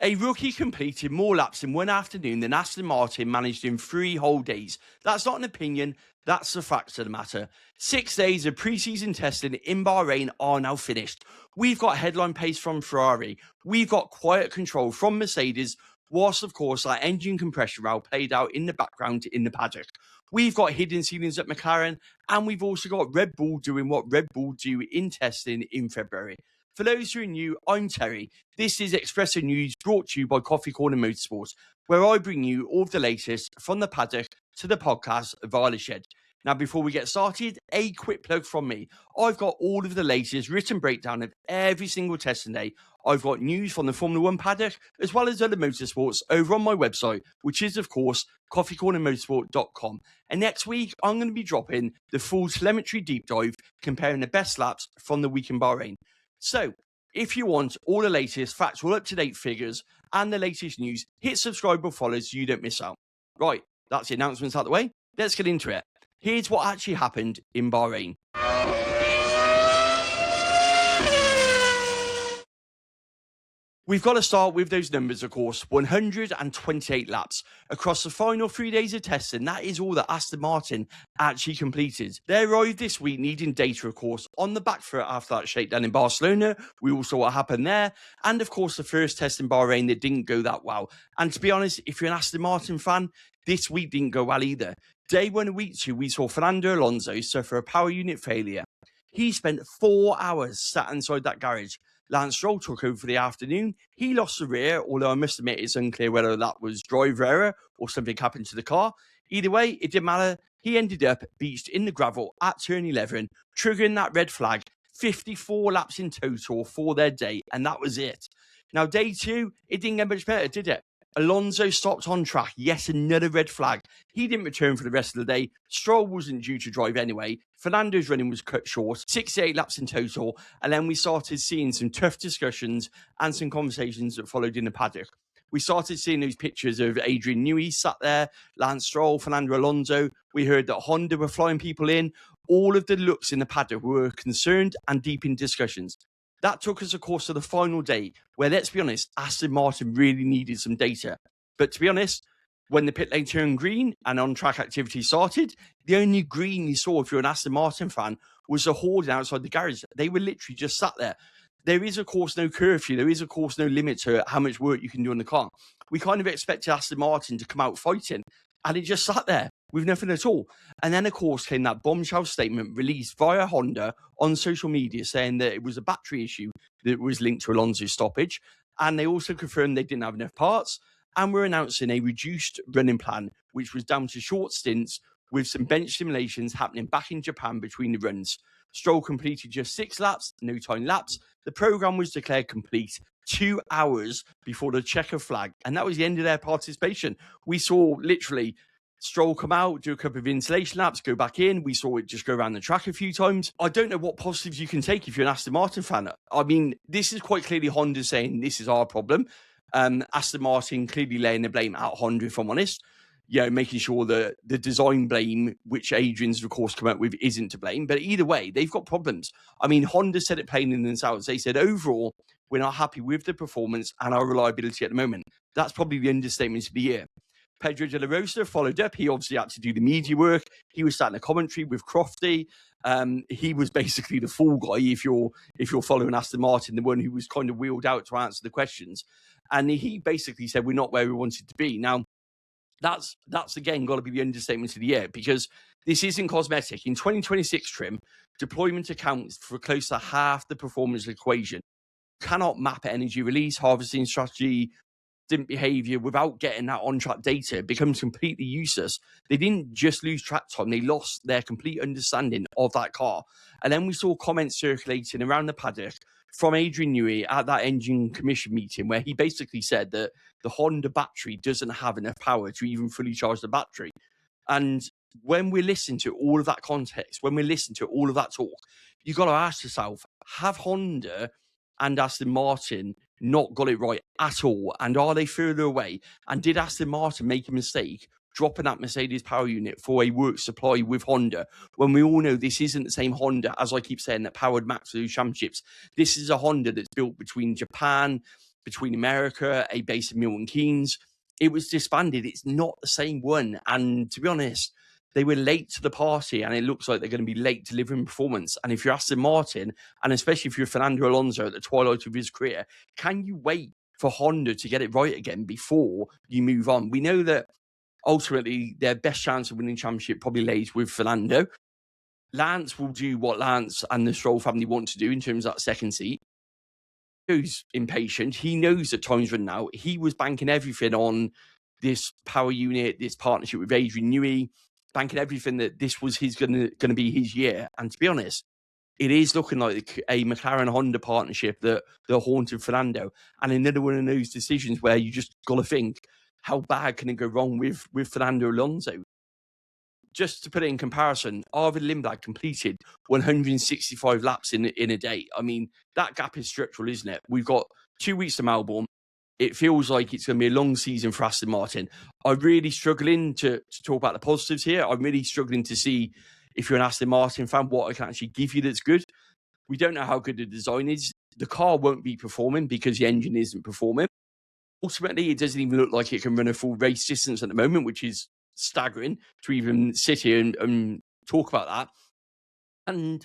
A rookie completed more laps in one afternoon than Aston Martin managed in 3 whole days. That's not an opinion, that's the facts of the matter. 6 days of pre-season testing in Bahrain are now finished. We've got headline pace from Ferrari. We've got quiet control from Mercedes, whilst of course our engine compression route played out in the background in the paddock. We've got hidden ceilings at McLaren, and we've also got Red Bull doing what Red Bull do in testing in February. For those who are new, I'm Terry. This is Espresso News, brought to you by Coffee Corner Motorsport, where I bring you all of the latest from the paddock to the podcast via the shed. Now, before we get started, a quick plug from me. I've got all of the latest written breakdown of every single testing day. I've got news from the Formula 1 paddock, as well as other motorsports over on my website, which is, of course, coffeecornermotorsport.com. And next week, I'm going to be dropping the full telemetry deep dive, comparing the best laps from the week in Bahrain. So, if you want all the latest factual up-to-date figures and the latest news, hit subscribe or follow so you don't miss out. Right, that's the announcements out of the way. Let's get into it. Here's what actually happened in Bahrain. We've got to start with those numbers, of course. 128 laps. Across the final 3 days of testing, that is all that Aston Martin actually completed. They arrived this week needing data, of course, on the back foot after that shakedown in Barcelona. We all saw what happened there. And, of course, the first test in Bahrain that didn't go that well. And to be honest, if you're an Aston Martin fan, this week didn't go well either. Day 1 of week 2, we saw Fernando Alonso suffer a power unit failure. He spent 4 hours sat inside that garage. Lance Stroll took over for the afternoon. He lost the rear, although I must admit it's unclear whether that was driver error or something happened to the car. Either way, it didn't matter. He ended up beached in the gravel at turn 11, triggering that red flag. 54 laps in total for their day, and that was it. Now, day 2, it didn't get much better, did it? Alonso stopped on track, yet another red flag. He didn't return for the rest of the day. Stroll wasn't due to drive anyway. Fernando's running was cut short, 68 laps in total, and then we started seeing some tough discussions and some conversations that followed in the paddock. We started seeing those pictures of Adrian Newey sat there, Lance Stroll, Fernando Alonso. We heard that Honda were flying people in. All of the looks in the paddock were concerned and deep in discussions. That took us, of course, to the final day, where, let's be honest, Aston Martin really needed some data. But to be honest, when the pit lane turned green and on-track activity started, the only green you saw if you're an Aston Martin fan was the hoarding outside the garage. They were literally just sat there. There is, of course, no curfew. There is, of course, no limit to how much work you can do on the car. We kind of expected Aston Martin to come out fighting, and it just sat there with nothing at all. And then, of course, came that bombshell statement released via Honda on social media saying that it was a battery issue that was linked to Alonso's stoppage. And they also confirmed they didn't have enough parts and were announcing a reduced running plan, which was down to short stints with some bench simulations happening back in Japan between the runs. Stroll completed just 6 laps, no time laps. The programme was declared complete 2 hours before the checker flag, and that was the end of their participation. We saw literally Stroll come out, do a couple of insulation laps, go back in. We saw it just go around the track a few times. I don't know what positives you can take if you're an Aston Martin fan. I mean, this is quite clearly Honda saying this is our problem. Aston Martin clearly laying the blame at Honda, if I'm honest. You know, making sure that the design blame, which Adrian's, of course, come up with, isn't to blame. But either way, they've got problems. I mean, Honda said it plain in themselves. They said, overall, we're not happy with the performance and our reliability at the moment. That's probably the understatement of the year. Pedro de la Rosa followed up. He obviously had to do the media work. He was sat in a commentary with Crofty. He was basically the fall guy if you're following Aston Martin, the one who was kind of wheeled out to answer the questions. And he basically said, we're not where we wanted to be. Now, that's again got to be the understatement of the year, because this isn't cosmetic. In 2026 trim, deployment accounts for close to half the performance equation. Cannot map energy release, harvesting strategy, stint behavior without getting that on-track data. It becomes completely useless. They didn't just lose track time, they lost their complete understanding of that car. And then we saw comments circulating around the paddock from Adrian Newey at that engine commission meeting, where he basically said that the Honda battery doesn't have enough power to even fully charge the battery. And when we listen to all of that context, when we listen to all of that talk, you've got to ask yourself, have Honda and Aston Martin not got it right at all? And are they further away? And did Aston Martin make a mistake dropping that Mercedes power unit for a work supply with Honda, when we all know this isn't the same Honda, as I keep saying, that powered Max for those championships? This is a Honda that's built between Japan, between America, a base in Milton Keynes. It was disbanded. It's not the same one. And to be honest, they were late to the party, and it looks like they're going to be late delivering performance. And if you're Aston Martin, and especially if you're Fernando Alonso at the twilight of his career, can you wait for Honda to get it right again before you move on? We know that ultimately their best chance of winning championship probably lays with Fernando. Lance will do what Lance and the Stroll family want to do in terms of that second seat. He's impatient. He knows that time's running out. He was banking everything on this power unit, this partnership with Adrian Newey, banking everything that this was going to be his year. And to be honest, it is looking like a McLaren Honda partnership that haunted Fernando. And another one of those decisions where you just got to think, how bad can it go wrong with Fernando Alonso? Just to put it in comparison, Arvid Lindblad completed 165 laps in a day. I mean, that gap is structural, isn't it? We've got 2 weeks to Melbourne. It feels like it's going to be a long season for Aston Martin. I'm really struggling to talk about the positives here. I'm really struggling to see, if you're an Aston Martin fan, what I can actually give you that's good. We don't know how good the design is. The car won't be performing because the engine isn't performing. Ultimately, it doesn't even look like it can run a full race distance at the moment, which is staggering to even sit here and talk about that. And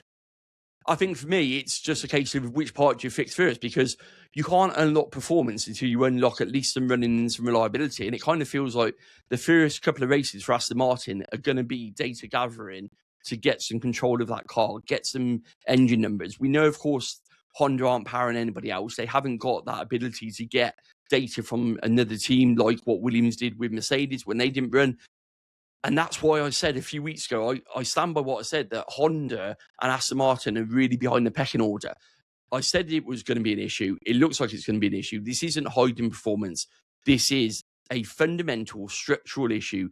I think for me, it's just a case of which part do you fix first, because you can't unlock performance until you unlock at least some running and some reliability. And it kind of feels like the first couple of races for Aston Martin are going to be data gathering to get some control of that car, get some engine numbers. We know, of course, Honda aren't powering anybody else. They haven't got that ability to get data from another team like what Williams did with Mercedes when they didn't run. And that's why I said a few weeks ago, I stand by what I said, that Honda and Aston Martin are really behind the pecking order. I said it was going to be an issue. It looks like it's going to be an issue. This isn't hiding performance. This is a fundamental structural issue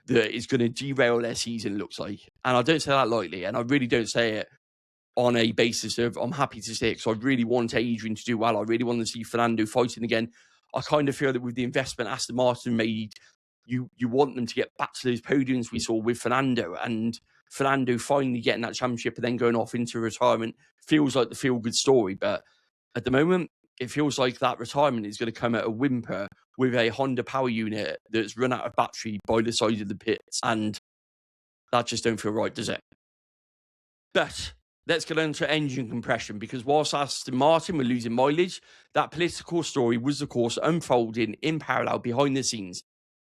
that is going to derail their season, looks like. And I don't say that lightly. And I really don't say it on a basis of, I'm happy to say it because I really want Adrian to do well. I really want to see Fernando fighting again. I kind of feel that with the investment Aston Martin made, you want them to get back to those podiums we saw with Fernando, and Fernando finally getting that championship and then going off into retirement feels like the feel-good story. But at the moment, it feels like that retirement is going to come at a whimper with a Honda power unit that's run out of battery by the side of the pits. And that just don't feel right, does it? But let's get on to engine compression, because whilst Aston Martin were losing mileage, that political story was, of course, unfolding in parallel behind the scenes.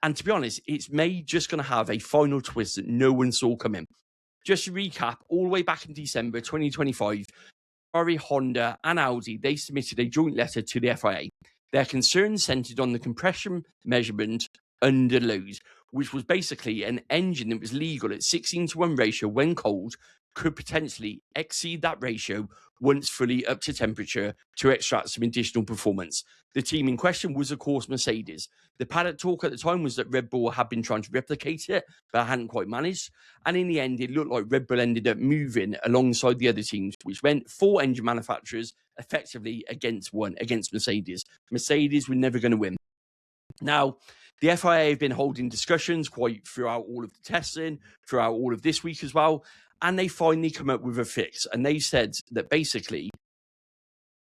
And to be honest, it's just going to have a final twist that no one saw coming. Just to recap, all the way back in December 2025, Ferrari, Honda and Audi, they submitted a joint letter to the FIA. Their concerns centred on the compression measurement under load, which was basically an engine that was legal at 16:1 ratio when cold could potentially exceed that ratio once fully up to temperature to extract some additional performance. The team in question was, of course, Mercedes. The paddock talk at the time was that Red Bull had been trying to replicate it, but hadn't quite managed. And in the end, it looked like Red Bull ended up moving alongside the other teams, which meant 4 engine manufacturers effectively against one, against Mercedes. Mercedes were never going to win. Now, the FIA have been holding discussions quite throughout all of the testing, throughout all of this week as well. And they finally come up with a fix. And they said that basically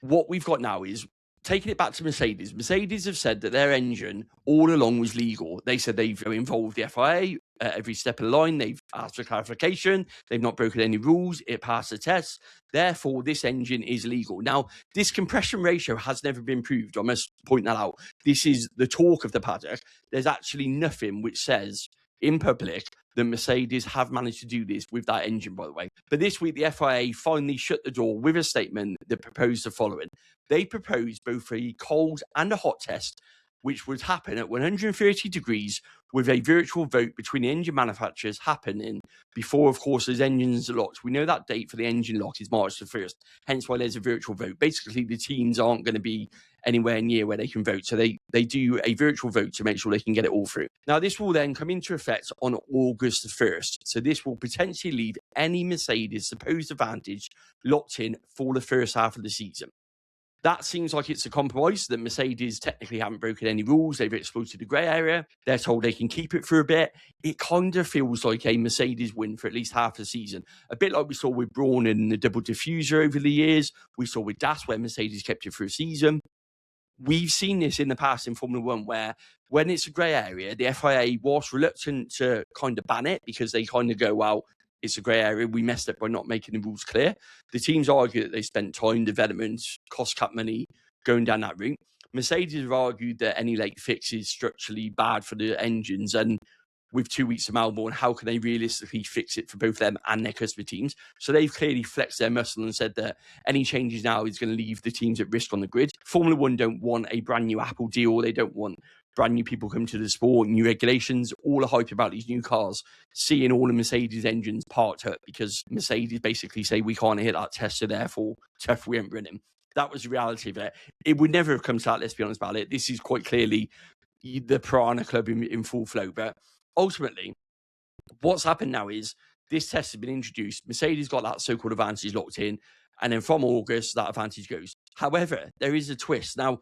what we've got now is taking it back to Mercedes. Mercedes have said that their engine all along was legal. They said they've involved the FIA at every step of the line. They've asked for clarification. They've not broken any rules. It passed the test. Therefore, this engine is legal. Now, this compression ratio has never been proved. I must point that out. This is the talk of the paddock. There's actually nothing which says in public that Mercedes have managed to do this with that engine, by the way. But this week, the FIA finally shut the door with a statement that proposed the following. They proposed both a cold and a hot test, which would happen at 130 degrees with a virtual vote between the engine manufacturers happening before, of course, those engines are locked. We know that date for the engine lock is March the 1st, hence why there's a virtual vote. Basically, the teams aren't going to be anywhere near where they can vote. So they do a virtual vote to make sure they can get it all through. Now, this will then come into effect on August the 1st. So this will potentially leave any Mercedes supposed advantage locked in for the first half of the season. That seems like it's a compromise, that Mercedes technically haven't broken any rules. They've exploited the grey area. They're told they can keep it for a bit. It kind of feels like a Mercedes win for at least half the season. A bit like we saw with Brawn and the double diffuser over the years. We saw with Das where Mercedes kept it for a season. we've seen this in the past in Formula One, where when it's a grey area, the FIA, whilst reluctant to kind of ban it because they kind of go, well, it's a grey area, we messed up by not making the rules clear. The teams argue that they spent time, development, cost cut money going down that route. Mercedes have argued that any late fix is structurally bad for the engines, and with 2 weeks of Melbourne, how can they realistically fix it for both them and their customer teams? So they've clearly flexed their muscle and said that any changes now is going to leave the teams at risk on the grid. Formula One don't want a brand new Apple deal. They don't want brand new people coming to the sport, new regulations, all the hype about these new cars, seeing all the Mercedes engines parked up because Mercedes basically say we can't hit that test, so therefore tough, we ain't running. That was the reality of it. It would never have come to that, let's be honest about it. This is quite clearly the Piranha Club in full flow. But ultimately, what's happened now is this test has been introduced. Mercedes got that so-called advantage locked in. And then from August, that advantage goes. However, there is a twist. Now,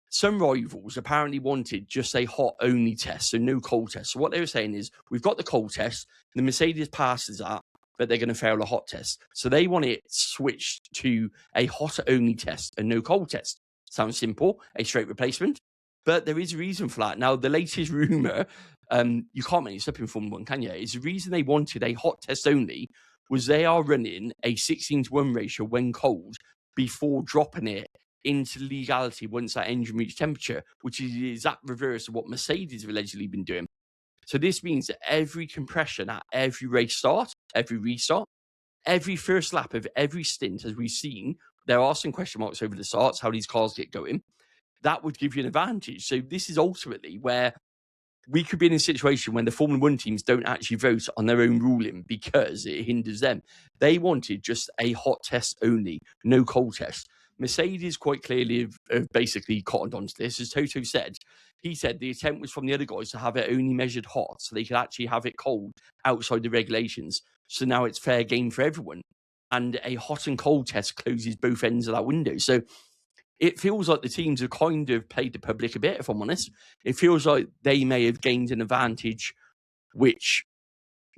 some rivals apparently wanted just a hot-only test, so no cold test. So what they were saying is, we've got the cold test, the Mercedes passes that, but they're going to fail the hot test. So they want it switched to a hot-only test and no cold test. Sounds simple, a straight replacement. But there is a reason for that. Now, the latest rumour, you can't make this up in Formula 1, can you? It's the reason they wanted a hot test only was they are running a 16:1 ratio when cold before dropping it into legality once that engine reached temperature, which is the exact reverse of what Mercedes have allegedly been doing. So this means that every compression at every race start, every restart, every first lap of every stint, as we've seen, there are some question marks over the starts, how these cars get going. That would give you an advantage. So this is ultimately where we could be in a situation when the Formula One teams don't actually vote on their own ruling because it hinders them. They wanted just a hot test only, no cold test. Mercedes quite clearly have basically cottoned onto this. As Toto said, he said the attempt was from the other guys to have it only measured hot so they could actually have it cold outside the regulations. So now it's fair game for everyone. And a hot and cold test closes both ends of that window. So it feels like the teams have kind of played the public a bit, if I'm honest. It feels like they may have gained an advantage which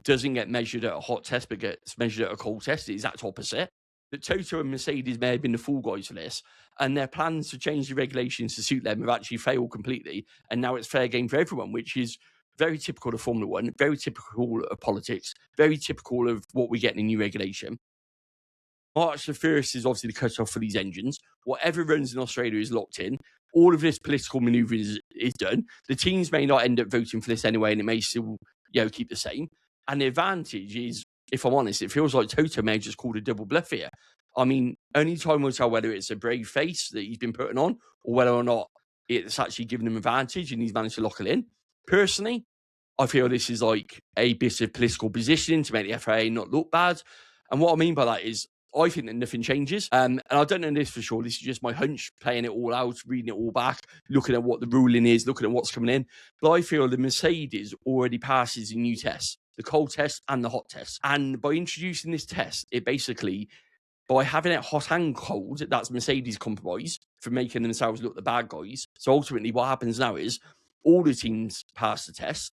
doesn't get measured at a hot test but gets measured at a cold test. The exact opposite. That Toto and Mercedes may have been the fool guys for this, and their plans to change the regulations to suit them have actually failed completely, and now it's fair game for everyone, which is very typical of Formula One, very typical of politics, very typical of what we get in a new regulation. March the 1st is obviously the cut-off for these engines. Whatever runs in Australia is locked in. All of this political manoeuvre is done. The teams may not end up voting for this anyway, and it may still keep the same. And the advantage is, if I'm honest, it feels like Toto may have just called a double bluff here. I mean, only time will tell whether it's a brave face that he's been putting on or whether or not it's actually given him advantage and he's managed to lock it in. Personally, I feel this is like a bit of political positioning to make the FIA not look bad. And what I mean by that is, I think that nothing changes. And I don't know this for sure. This is just my hunch, playing it all out, reading it all back, looking at what the ruling is, looking at what's coming in. But I feel the Mercedes already passes a new test, the cold test and the hot test. And by introducing this test, it basically, by having it hot and cold, that's Mercedes' compromise for making themselves look the bad guys. So ultimately what happens now is all the teams pass the test.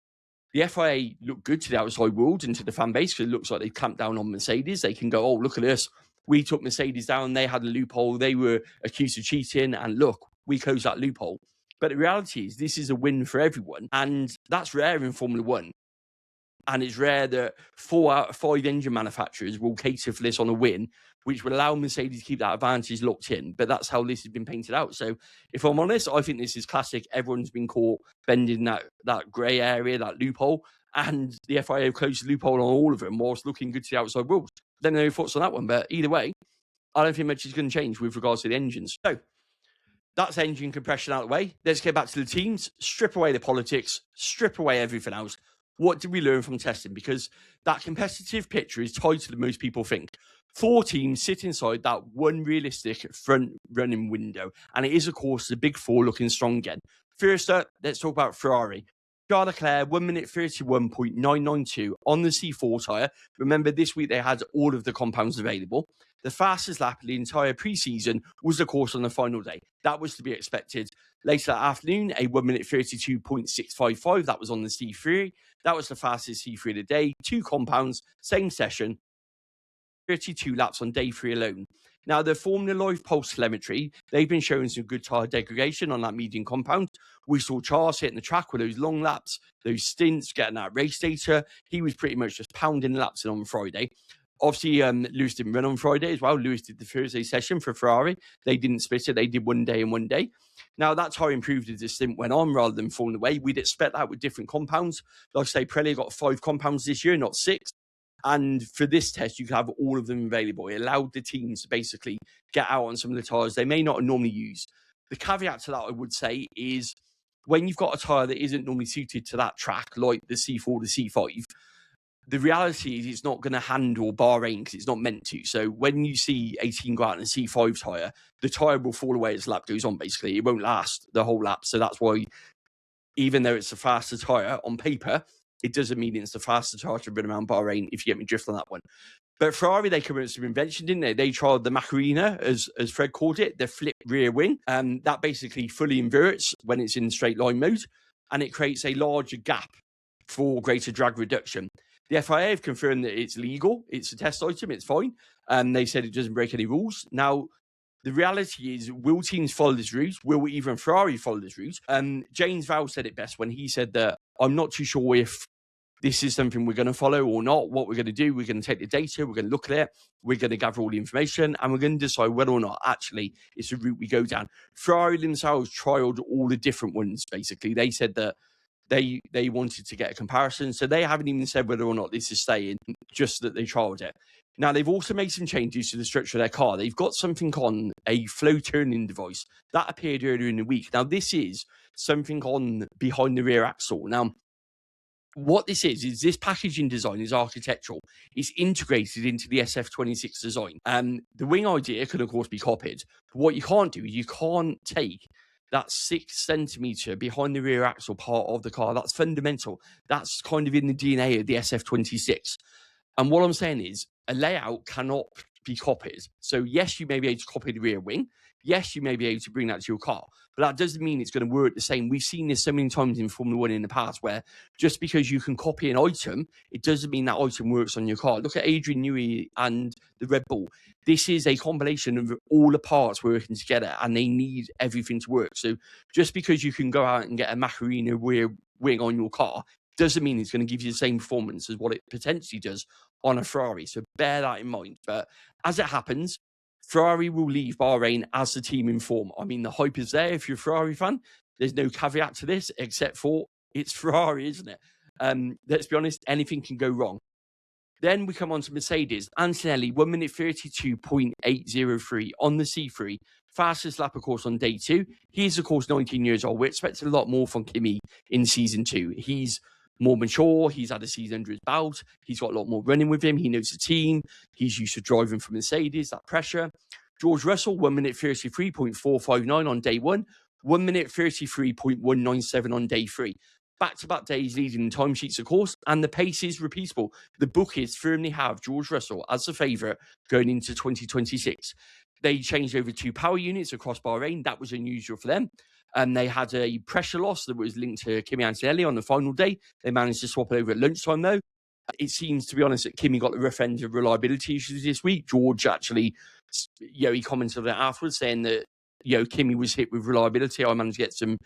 The FIA look good to the outside world and to the fan base because it looks like they've clamped down on Mercedes. They can go, oh, look at us. We took Mercedes down. They had a loophole. They were accused of cheating. And look, we closed that loophole. But the reality is this is a win for everyone. And that's rare in Formula One. And it's rare that 4 out of 5 engine manufacturers will cater for this on a win, which will allow Mercedes to keep that advantage locked in. But that's how this has been painted out. So if I'm honest, I think this is classic. Everyone's been caught bending that grey area, that loophole. And the FIA have closed the loophole on all of them whilst looking good to the outside world. Don't know your thoughts on that one. But either way, I don't think much is going to change with regards to the engines. So that's engine compression out of the way. Let's get back to the teams. Strip away the politics. Strip away everything else. What did we learn from testing? Because that competitive picture is tighter than most people think. 4 teams sit inside that one realistic front running window. And it is, of course, the big 4 looking strong again. First up, let's talk about Ferrari. Charles Leclerc, 1 minute 31.992 on the C4 tyre. Remember, this week they had all of the compounds available. The fastest lap of the entire pre-season was, of course, on the final day. That was to be expected. Later that afternoon, a 1 minute 32.655. That was on the C3. That was the fastest C3 of the day. 2 compounds, same session. 32 laps on day 3 alone. Now, the Formula Live Pulse telemetry, they've been showing some good tyre degradation on that medium compound. We saw Charles hitting the track with those long laps, those stints, getting that race data. He was pretty much just pounding laps in on Friday. Obviously, Lewis didn't run on Friday as well. Lewis did the Thursday session for Ferrari. They didn't split it. They did one day and one day. Now, that's how improved as the stint went on rather than falling away. We'd expect that with different compounds. Like I say, Pirelli got 5 compounds this year, not 6. And for this test, you could have all of them available. It allowed the teams to basically get out on some of the tyres they may not normally use. The caveat to that, I would say, is when you've got a tyre that isn't normally suited to that track, like the C4, the C5, the reality is it's not going to handle Bahrain because it's not meant to. So when you see a team go out in a C5 tyre, the tyre will fall away as the lap goes on, basically. It won't last the whole lap. So that's why, even though it's a faster tyre on paper, it doesn't mean it's the faster tyre to run around Bahrain, if you get me drift on that one. But Ferrari, they came up with some invention, didn't they? They tried the Macarena, as Fred called it, the flip rear wing. That basically fully inverts when it's in straight line mode, and it creates a larger gap for greater drag reduction. The FIA have confirmed that it's legal. It's a test item. It's fine. They said it doesn't break any rules. Now, the reality is, will teams follow this route? Will even Ferrari follow this route? James Vowell said it best when he said that, I'm not too sure if this is something we're going to follow or not. What we're going to do, we're going to take the data, we're going to look at it, we're going to gather all the information, and we're going to decide whether or not actually it's a route we go down. Ferrari themselves trialed all the different ones, basically. They said that they wanted to get a comparison, so they haven't even said whether or not this is staying, just that they trialed it. Now, they've also made some changes to the structure of their car. They've got something on a flow turning device that appeared earlier in the week. Now, this is something on behind the rear axle. Now, what this is this packaging design is architectural. It's integrated into the SF26 design. The wing idea can, of course, be copied. But what you can't do is you can't take that 6 centimetre behind the rear axle part of the car. That's fundamental. That's kind of in the DNA of the SF26. And what I'm saying is a layout cannot be copied. So yes, you may be able to copy the rear wing. Yes, you may be able to bring that to your car, but that doesn't mean it's going to work the same. We've seen this so many times in Formula One in the past, where just because you can copy an item, it doesn't mean that item works on your car. Look at Adrian Newey and the Red Bull. This is a combination of all the parts working together, and they need everything to work. So just because you can go out and get a Macarena rear wing on your car doesn't mean it's going to give you the same performance as what it potentially does on a Ferrari. So bear that in mind. But as it happens, Ferrari will leave Bahrain as the team in form. I mean, the hype is there. If you're a Ferrari fan, there's no caveat to this except for it's Ferrari, isn't it? Let's be honest, anything can go wrong. Then we come on to Mercedes. Antonelli, 1 minute 32.803 on the C3. Fastest lap, of course, on day 2. He's, of course, 19 years old. We're expecting a lot more from Kimi in season 2. He's more mature. He's had a season under his belt. He's got a lot more running with him. He knows the team. He's used to driving for Mercedes, that pressure. George Russell, 1 minute 33.459 on day 1. 1 minute 33.197 on day 3. Back-to-back days leading in timesheets, of course, and the pace is repeatable. The bookies firmly have George Russell as the favourite going into 2026. They changed over 2 power units across Bahrain. That was unusual for them. And they had a pressure loss that was linked to Kimi Antonelli on the final day. They managed to swap it over at lunchtime, though. It seems, to be honest, that Kimi got the rough end of reliability issues this week. George actually, he commented on it afterwards, saying that, Kimi was hit with reliability. I managed to get some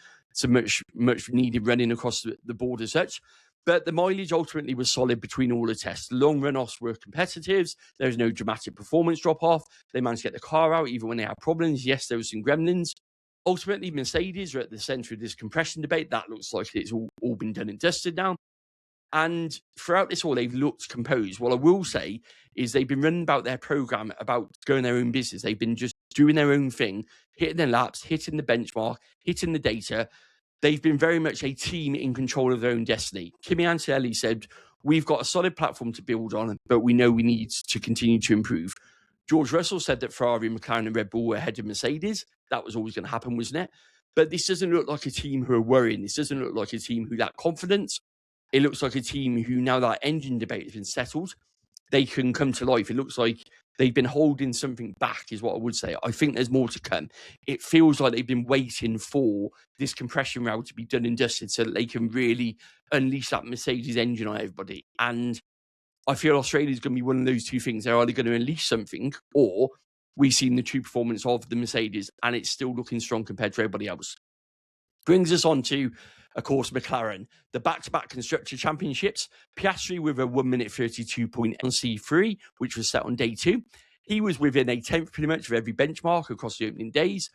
much needed running across the board as such. But the mileage ultimately was solid between all the tests. Long runoffs were competitive. There was no dramatic performance drop-off. They managed to get the car out even when they had problems. Yes, there was some gremlins. Ultimately, Mercedes are at the centre of this compression debate. That looks like it's all been done and dusted now. And throughout this all, they've looked composed. What I will say is they've been running about their programme, about going their own business. They've been just doing their own thing, hitting their laps, hitting the benchmark, hitting the data. They've been very much a team in control of their own destiny. Kimi Antonelli said, we've got a solid platform to build on, but we know we need to continue to improve. George Russell said that Ferrari, McLaren and Red Bull were ahead of Mercedes. That was always going to happen, wasn't it? But this doesn't look like a team who are worrying. This doesn't look like a team who lack confidence. It looks like a team who, now that engine debate has been settled, they can come to life. It looks like they've been holding something back, is what I would say. I think there's more to come. It feels like they've been waiting for this compression route to be done and dusted so that they can really unleash that Mercedes engine on everybody. And I feel Australia's going to be one of those two things. They're either going to unleash something or we've seen the true performance of the Mercedes, and it's still looking strong compared to everybody else. Brings us on to, of course, McLaren. The back-to-back Constructor Championships. Piastri with a 1 minute 32 point on C3, which was set on day 2. He was within a 10th pretty much of every benchmark across the opening days.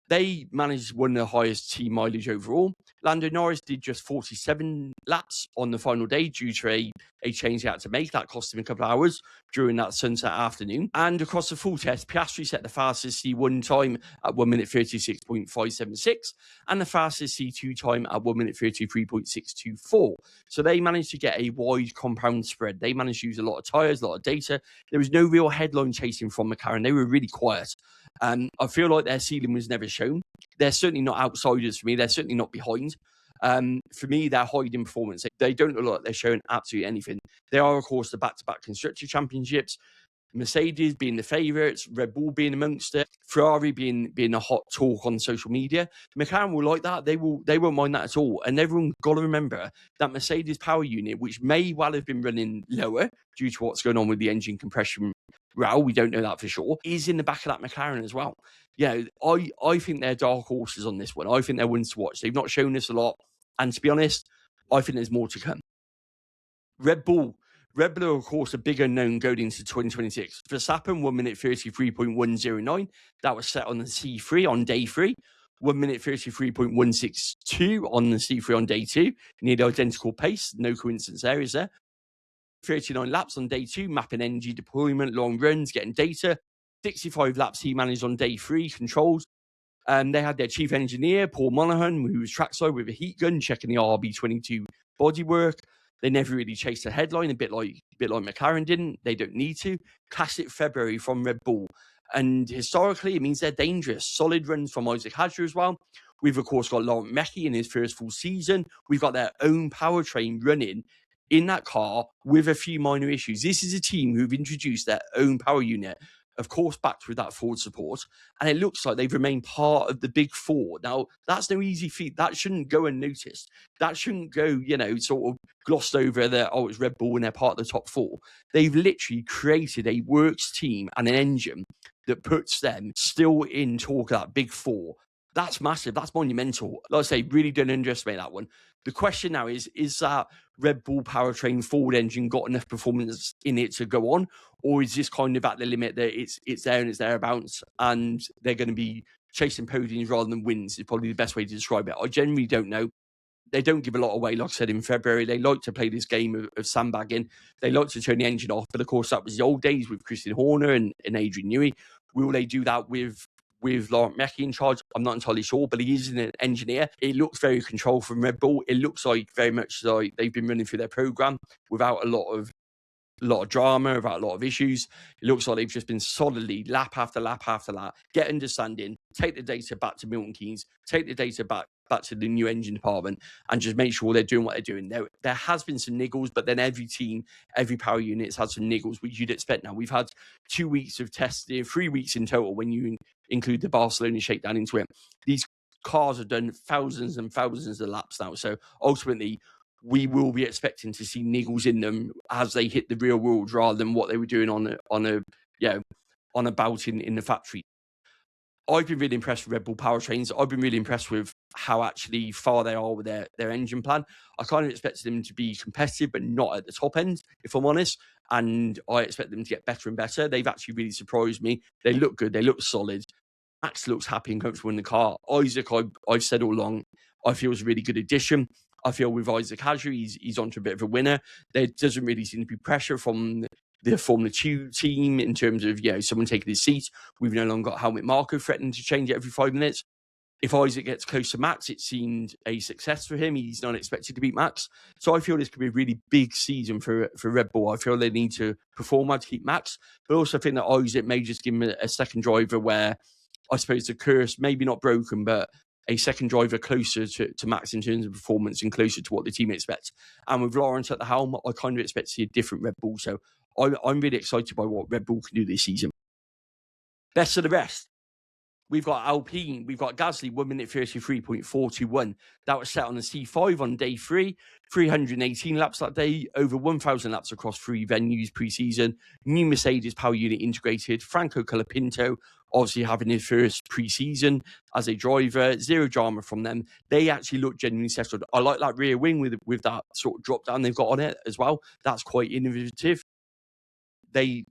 They managed one of the highest team mileage overall. Lando Norris did just 47 laps on the final day due to a change he had to make. That cost him a couple of hours during that sunset afternoon. And across the full test, Piastri set the fastest C1 time at 1 minute 36.576 and the fastest C2 time at 1 minute 33.624. So they managed to get a wide compound spread. They managed to use a lot of tyres, a lot of data. There was no real headline chasing from McLaren. They were really quiet. I feel like their ceiling was never shown. They're certainly not outsiders for me. They're certainly not behind. For me, they're hiding performance. They don't look like they're showing absolutely anything. They are, of course, the back-to-back Constructor Championships. Mercedes being the favourites, Red Bull being amongst it, Ferrari being a hot talk on social media. McLaren will like that. They won't mind that at all. And everyone got to remember that Mercedes power unit, which may well have been running lower due to what's going on with the engine compression row, we don't know that for sure, is in the back of that McLaren as well. Yeah, I think they're dark horses on this one. I think they're ones to watch. They've not shown us a lot. And to be honest, I think there's more to come. Red Bull, of course, a big unknown going into 2026. Verstappen, 1 minute 33.109. That was set on the C3 on day 3. 1 minute 33.162 on the C3 on day 2. Nearly identical pace. No coincidence there, is there? 39 laps on day 2, mapping energy deployment, long runs, getting data. 65 laps he managed on day 3, controls. They had their chief engineer, Paul Monaghan, who was trackside with a heat gun, checking the RB22 bodywork. They never really chased the headline, a bit like McLaren didn't. They don't need to. Classic February from Red Bull. And historically, it means they're dangerous. Solid runs from Isaac Hadjar as well. We've, of course, got Laurent Mecchi in his first full season. We've got their own powertrain running in that car with a few minor issues. This is a team who've introduced their own power unit, of course, backed with that Ford support, and it looks like they've remained part of the big four. Now, that's no easy feat. That shouldn't go unnoticed. That shouldn't go, sort of glossed over that, it's Red Bull and they're part of the top 4. They've literally created a works team and an engine that puts them still in talk of that big 4. That's massive. That's monumental. Like I say, really don't underestimate that one. The question now is that Red Bull powertrain Ford engine got enough performance in it to go on? Or is this kind of at the limit that it's there and it's thereabouts and they're going to be chasing podiums rather than wins is probably the best way to describe it. I generally don't know. They don't give a lot away, like I said, in February. They like to play this game of sandbagging. They like to turn the engine off. But of course, that was the old days with Christian Horner and Adrian Newey. Will they do that with Laurent Mecchi in charge? I'm not entirely sure, but he is an engineer. It looks very controlled from Red Bull. It looks like very much like they've been running through their program without a lot of drama, without a lot of issues. It looks like they've just been solidly lap after lap after lap, get understanding, take the data back to Milton Keynes, take the data back to the new engine department, and just make sure they're doing what they're doing. There has been some niggles, but then every team, every power unit has had some niggles, which you'd expect now. We've had 2 weeks of testing, 3 weeks in total when you include the Barcelona shakedown into it. These cars have done thousands and thousands of laps now. So ultimately, we will be expecting to see niggles in them as they hit the real world rather than what they were doing on a bout in the factory. I've been really impressed with Red Bull powertrains. I've been really impressed with how actually far they are with their engine plan. I kind of expected them to be competitive, but not at the top end, if I'm honest. And I expect them to get better and better. They've actually really surprised me. They look good. They look solid. Max looks happy and comfortable in the car. Isaac, I've said all along, I feel is a really good addition. I feel with Isaac Hadjar, he's onto a bit of a winner. There doesn't really seem to be pressure from the Formula 2 team in terms of, someone taking his seat. We've no longer got Helmut Marko threatening to change it every 5 minutes. If Isaac gets close to Max, it seemed a success for him. He's not expected to beat Max. So I feel this could be a really big season for Red Bull. I feel they need to perform hard to keep Max. But I also think that Isaac may just give him a second driver where I suppose the curse, maybe not broken, but a second driver closer to Max in terms of performance and closer to what the team expects. And with Lawrence at the helm, I kind of expect to see a different Red Bull. So I'm really excited by what Red Bull can do this season. Best of the rest. We've got Alpine, we've got Gasly, 1 minute 33.421. That was set on the C5 on day 3, 318 laps that day, over 1,000 laps across 3 venues pre-season. New Mercedes power unit integrated, Franco Colapinto obviously having his first pre-season as a driver, zero drama from them. They actually look genuinely settled. I like that rear wing with that sort of drop down they've got on it as well. That's quite innovative.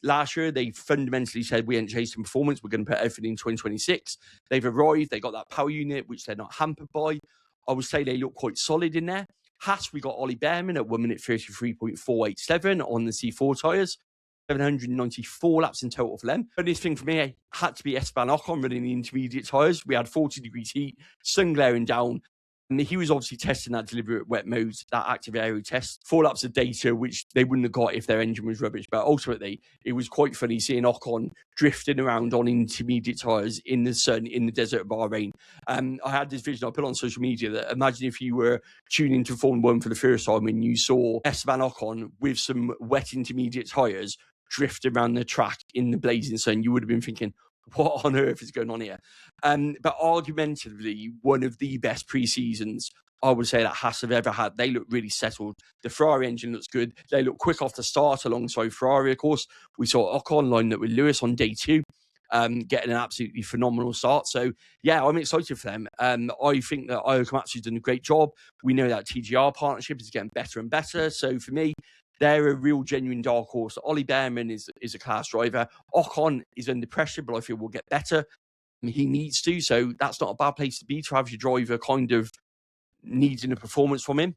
Last year, they fundamentally said we ain't chasing performance. We're going to put everything in 2026. They've arrived. They got that power unit, which they're not hampered by. I would say they look quite solid in there. Haas, we got Ollie Behrman at 1 minute 33.487 on the C4 tyres. 794 laps in total for them. Funniest thing for me had to be Esteban Ocon running the intermediate tyres. We had 40 degrees heat, sun glaring down. And he was obviously testing that deliberate wet mode, that active aero test, 4 laps of data, which they wouldn't have got if their engine was rubbish. But ultimately, it was quite funny seeing Ocon drifting around on intermediate tyres in the sun, in the desert of Bahrain. I had this vision I put on social media that imagine if you were tuning to Formula 1 for the first time and you saw Esteban Ocon with some wet intermediate tyres drift around the track in the blazing sun, you would have been thinking, what on earth is going on here? But argumentatively, one of the best pre-seasons I would say that Haas have ever had. They look really settled. The Ferrari engine looks good. They look quick off the start alongside Ferrari, of course. We saw Ocon line up with Lewis on day 2, getting an absolutely phenomenal start. So, yeah, I'm excited for them. I think that Io Komatsu's done a great job. We know that TGR partnership is getting better and better. So, for me, they're a real genuine dark horse. Ollie Behrman is a class driver. Ocon is under pressure, but I feel will get better. He needs to, so that's not a bad place to be, to have your driver kind of needing a performance from him.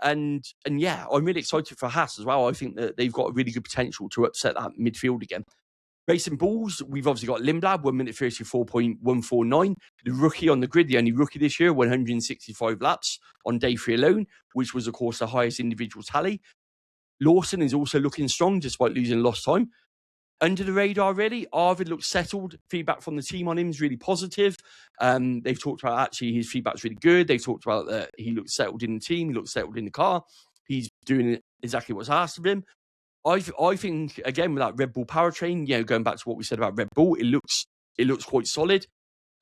And yeah, I'm really excited for Haas as well. I think that they've got a really good potential to upset that midfield again. Racing Bulls, we've obviously got Lindblad, 1 minute 34.149. The rookie on the grid, the only rookie this year, 165 laps on day 3 alone, which was, of course, the highest individual tally. Lawson is also looking strong despite losing lost time. Under the radar, really, Arvid looks settled. Feedback from the team on him is really positive. They've talked about actually his feedback's really good. They've talked about that he looks settled in the team. He looks settled in the car. He's doing exactly what's asked of him. I think, again, with that Red Bull powertrain, going back to what we said about Red Bull, it looks quite solid.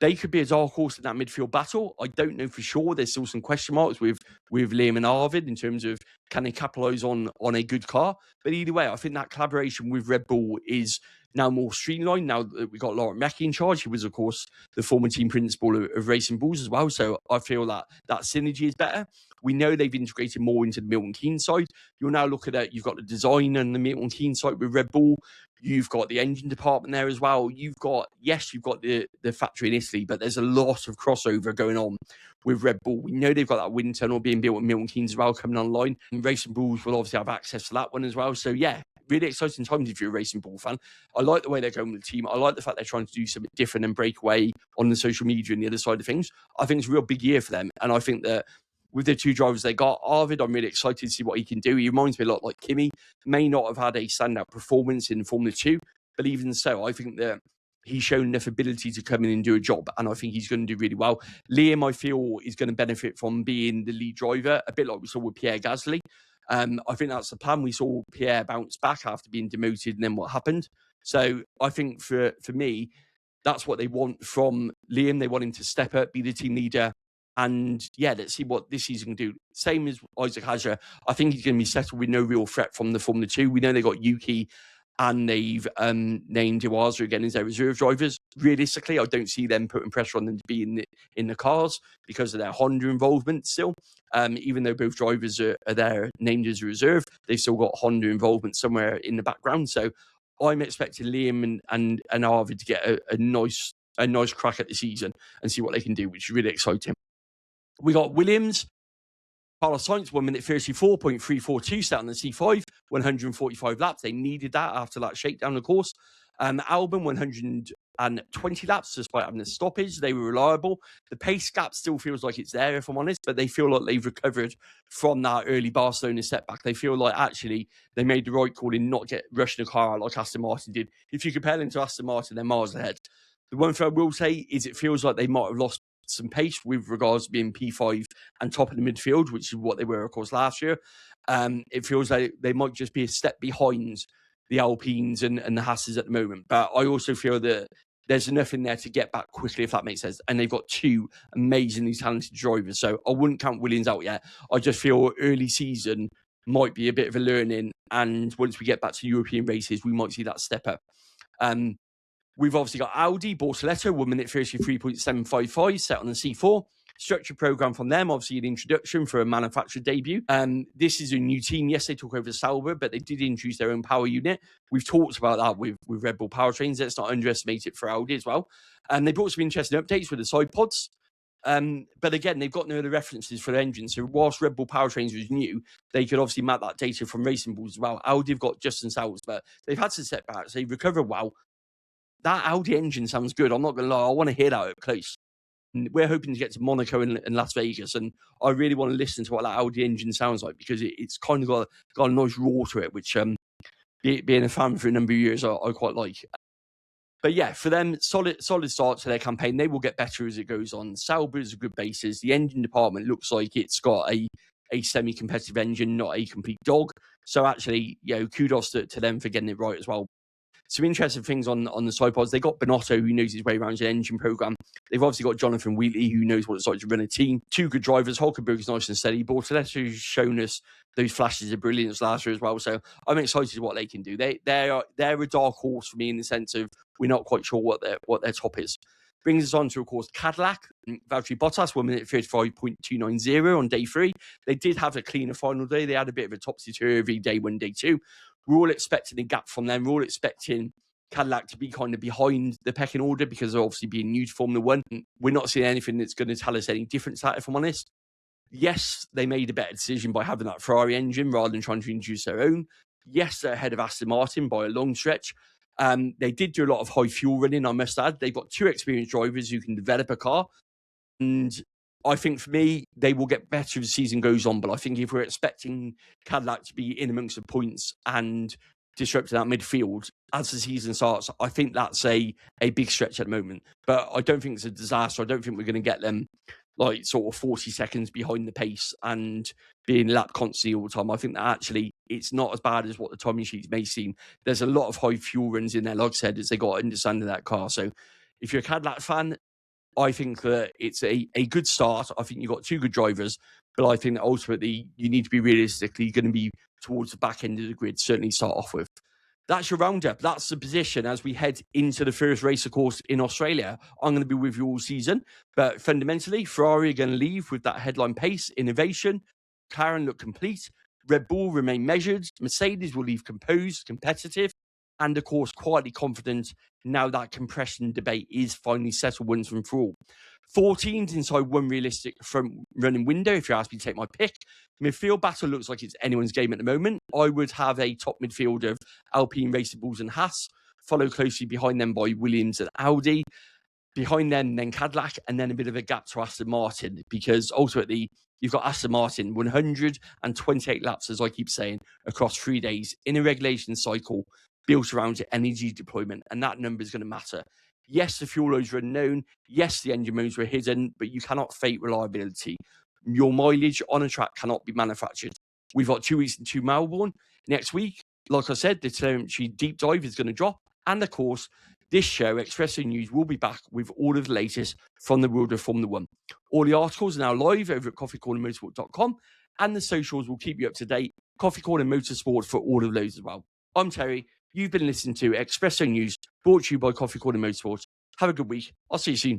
They could be a dark horse in that midfield battle. I don't know for sure. There's still some question marks with Liam and Arvid in terms of can they capitalise on a good car. But either way, I think that collaboration with Red Bull is now more streamlined. Now that we've got Laurent Mecchi in charge, he was, of course, the former team principal of Racing Bulls as well. So I feel that synergy is better. We know they've integrated more into the Milton Keynes side. You'll now look at it. You've got the design and the Milton Keynes side with Red Bull. You've got the engine department there as well. You've got the factory in Italy, but there's a lot of crossover going on with Red Bull. We know they've got that wind tunnel being built at Milton Keynes as well coming online. And Racing Bulls will obviously have access to that one as well. So, yeah, really exciting times if you're a Racing Bull fan. I like the way they're going with the team. I like the fact they're trying to do something different and break away on the social media and the other side of things. I think it's a real big year for them. And I think that with the 2 drivers they got, Arvid, I'm really excited to see what he can do. He reminds me a lot like Kimi. May not have had a standout performance in Formula 2, but even so, I think that he's shown enough ability to come in and do a job, and I think he's going to do really well. Liam, I feel, is going to benefit from being the lead driver, a bit like we saw with Pierre Gasly. I think that's the plan. We saw Pierre bounce back after being demoted, and then what happened. So I think for me, that's what they want from Liam. They want him to step up, be the team leader. And yeah, let's see what this season can do. Same as Isaac Hadjar. I think he's going to be settled with no real threat from the Formula 2. We know they got Yuki and they've named Iwaza again as their reserve drivers. Realistically, I don't see them putting pressure on them to be in the cars because of their Honda involvement still. Even though both drivers are there named as a reserve, they've still got Honda involvement somewhere in the background. So I'm expecting Liam and Arvid to get a nice crack at the season and see what they can do, which is really exciting. We got Williams, Carlos Sainz, 1 minute 34.342 set on the C5, 145 laps. They needed that after that shakedown, of course. Albon, 120 laps despite having a stoppage. They were reliable. The pace gap still feels like it's there, if I'm honest, but they feel like they've recovered from that early Barcelona setback. They feel like actually they made the right call in not rushing a car out like Aston Martin did. If you compare them to Aston Martin, they're miles ahead. The one thing I will say is it feels like they might have lost some pace with regards to being P5 and top of the midfield, which is what they were, of course, last year. It feels like they might just be a step behind the Alpines and the Haas's at the moment. But I also feel that there's enough in there to get back quickly, if that makes sense. And they've got two amazingly talented drivers. So I wouldn't count Williams out yet. I just feel early season might be a bit of a learning. And once we get back to European races, we might see that step up. We've obviously got Audi, Bortoletto, 1 minute 33.755, set on the C4. Structured program from them, obviously an introduction for a manufacturer debut. This is a new team. Yes, they took over Sauber, but they did introduce their own power unit. We've talked about that with Red Bull powertrains. Let's not underestimate it for Audi as well. And they brought some interesting updates with the side pods. But again, they've got no other references for the engine. So whilst Red Bull powertrains was new, they could obviously map that data from racing balls as well. Audi have got Justin Sauers, but they've had some setbacks. They've recovered well. That Audi engine sounds good. I'm not going to lie. I want to hear that up close. We're hoping to get to Monaco and Las Vegas, and I really want to listen to what that Audi engine sounds like, because it's kind of got a nice roar to it, which being a fan for a number of years, I quite like. But yeah, for them, solid start to their campaign. They will get better as it goes on. Sauber is a good basis. The engine department looks like it's got a semi-competitive engine, not a complete dog. So actually, kudos to them for getting it right as well. Some interesting things on the side pods. They got Bonotto, who knows his way around the engine program. They've obviously got Jonathan Wheatley, who knows what it's like to run a team. Two good drivers. Hulkenberg's nice and steady. Bortoletto's shown us those flashes of brilliance last year as well. So I'm excited what they can do. They're a dark horse for me, in the sense of we're not quite sure what their top is. Brings us on to, of course, Cadillac. Valtteri Bottas, 1 minute 35.290 on day 3. They did have a cleaner final day. They had a bit of a topsy-turvy day 1, day 2. We're all expecting a gap from them. We're all expecting Cadillac to be kind of behind the pecking order, because they're obviously being new to Formula 1. We're not seeing anything that's going to tell us any different to that, if I'm honest. Yes, they made a better decision by having that Ferrari engine rather than trying to introduce their own. Yes, they're ahead of Aston Martin by a long stretch. They did do a lot of high fuel running, I must add. They've got 2 experienced drivers who can develop a car. And I think for me, they will get better as the season goes on. But I think if we're expecting Cadillac to be in amongst the points and disrupting that midfield as the season starts, I think that's a big stretch at the moment. But I don't think it's a disaster. I don't think we're going to get them like sort of 40 seconds behind the pace and being lapped constantly all the time. I think that actually it's not as bad as what the timing sheets may seem. There's a lot of high fuel runs in there, like I said, as they got understanding that car. So if you're a Cadillac fan, I think that it's a good start. I think you've got 2 good drivers, but I think that ultimately you need to be realistically going to be towards the back end of the grid, certainly start off with. That's your roundup. That's the position as we head into the first race, of course, in Australia. I'm going to be with you all season, but fundamentally, Ferrari are going to leave with that headline pace, innovation. McLaren look complete. Red Bull remain measured. Mercedes will leave composed, competitive, and of course, quietly confident now that compression debate is finally settled once and for all. 4 teams inside one realistic front running window, if you ask me to take my pick. Midfield battle looks like it's anyone's game at the moment. I would have a top midfield of Alpine, Racing Bulls and Haas, followed closely behind them by Williams and Audi. Behind them, then Cadillac, and then a bit of a gap to Aston Martin, because ultimately you've got Aston Martin 128 laps, as I keep saying, across 3 days in a regulation cycle built around energy deployment, and that number is going to matter. Yes, the fuel loads are unknown. Yes, the engine modes were hidden, but you cannot fake reliability. Your mileage on a track cannot be manufactured. We've got 2 weeks into Melbourne. Next week, like I said, the telemetry deep dive is going to drop. And of course, this show, Espresso News, will be back with all of the latest from the world of Formula 1. All the articles are now live over at coffeecornermotorsport.com, and the socials will keep you up to date. Coffee Corner Motorsport for all of those as well. I'm Terry. You've been listening to Espresso News, brought to you by Coffee Corner Motorsport. Have a good week. I'll see you soon.